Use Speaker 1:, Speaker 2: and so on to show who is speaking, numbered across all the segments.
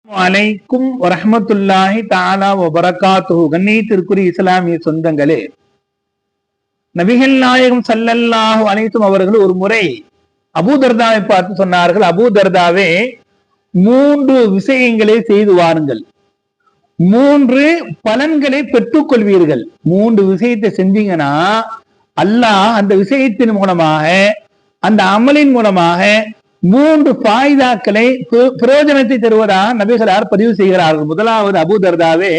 Speaker 1: அலைக்கும் வரஹ்மத்துல்லாஹி தஆலா வபரகாத்துஹு. கண்ணியத்திற்குரிய இஸ்லாமிய சொந்தங்களே, நபிகள் நாயகம் ஸல்லல்லாஹு அலைஹி வஸல்லம் அவர்கள் ஒரு முறை அபூதர்தாவை பார்த்து சொன்னார்கள், அபூதர்தாவே, 3 விஷயங்களை செய்து வாருங்கள், 3 பலன்களை பெற்றுக் கொள்வீர்கள். 3 விஷயத்தை செஞ்சீங்கன்னா அல்லாஹ் அந்த விஷயத்தின் மூலமாக, அந்த அமலின் மூலமாக 3 ஃபாயிதாக்களை, பிரயோஜனத்தை தருவதாக நபிகளார் பதிவு செய்கிறார்கள். முதலாவது, அபூதர்தாவே,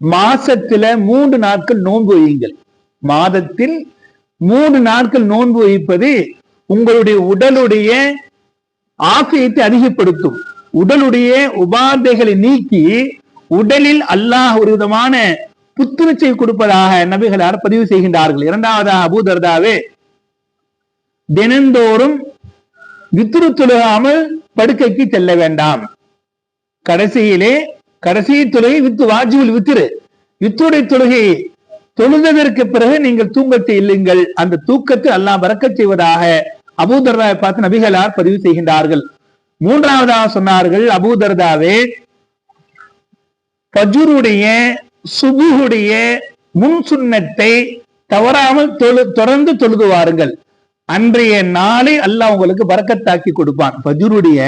Speaker 1: மாசத்துல 3 நாட்கள் நோன்பு வையுங்கள். மாதத்தில் 3 நாட்கள் நோன்பு வைப்பது உங்களுடைய உடலுடைய ஆஃபியத்தை அதிகப்படுத்தும். உடலுடைய உபாதைகளை நீக்கி உடலில் அல்லாஹ் ஒரு விதமான புத்துணர்ச்சியை கொடுப்பதாக நபிகளார் பதிவு செய்கின்றார்கள். இரண்டாவதாக, அபூதர்தாவே, தினந்தோறும் வித்ரு தொழுகாமல் படுக்கைக்கு செல்ல வேண்டாம். கடைசி தொழுகை வாஜிபுல் வித்ரு, வித்ருடைய தொழுகை தொழுததற்கு பிறகு நீங்கள் தூங்கத்தை இல்லுங்கள். அந்த தூக்கத்தை அல்லாஹ் பரக்கத் செய்வதாக அபூதர்தாவை பார்த்து நபிகளார் பதிவு செய்கின்றார்கள். மூன்றாவதாக சொன்னார்கள், அபூதர்தாவே, ஃபஜ்ருடைய சுபுஹுடைய முன் சுன்னத்தை தவறாமல் தொடர்ந்து தொழுது வாருங்கள். அன்றைய நாளை அல்லாஹ் உங்களுக்கு பரக்கத்தாக்கி கொடுப்பான். ஃபஜ்ருடைய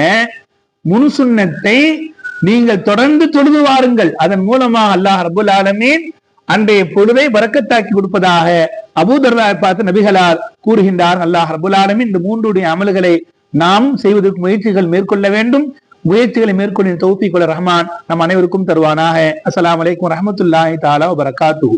Speaker 1: முன் சுன்னத்தை நீங்கள் தொடர்ந்து தொழுது வாருங்கள். அதன் மூலமாக அல்லாஹ் ரப்பல் ஆலமீன் அன்றைய பொழுதை பரக்கத்தாக்கி கொடுப்பதாக அபூதர்தாவை பார்த்து நபிகளார் கூறுகின்றார். அல்லாஹ் ரப்பல் ஆலமீன் இந்த 3 அமல்களை நாம் செய்வதற்கு முயற்சிகள் மேற்கொள்ள வேண்டும். முயற்சிகளை மேற்கொள்ள தௌஃபீக் ரஹ்மான் நம் அனைவருக்கும் தருவானாக. அஸ்ஸலாமு அலைக்கும் வரஹ்மத்துல்லாஹி தஆலா வபரகாத்துஹு.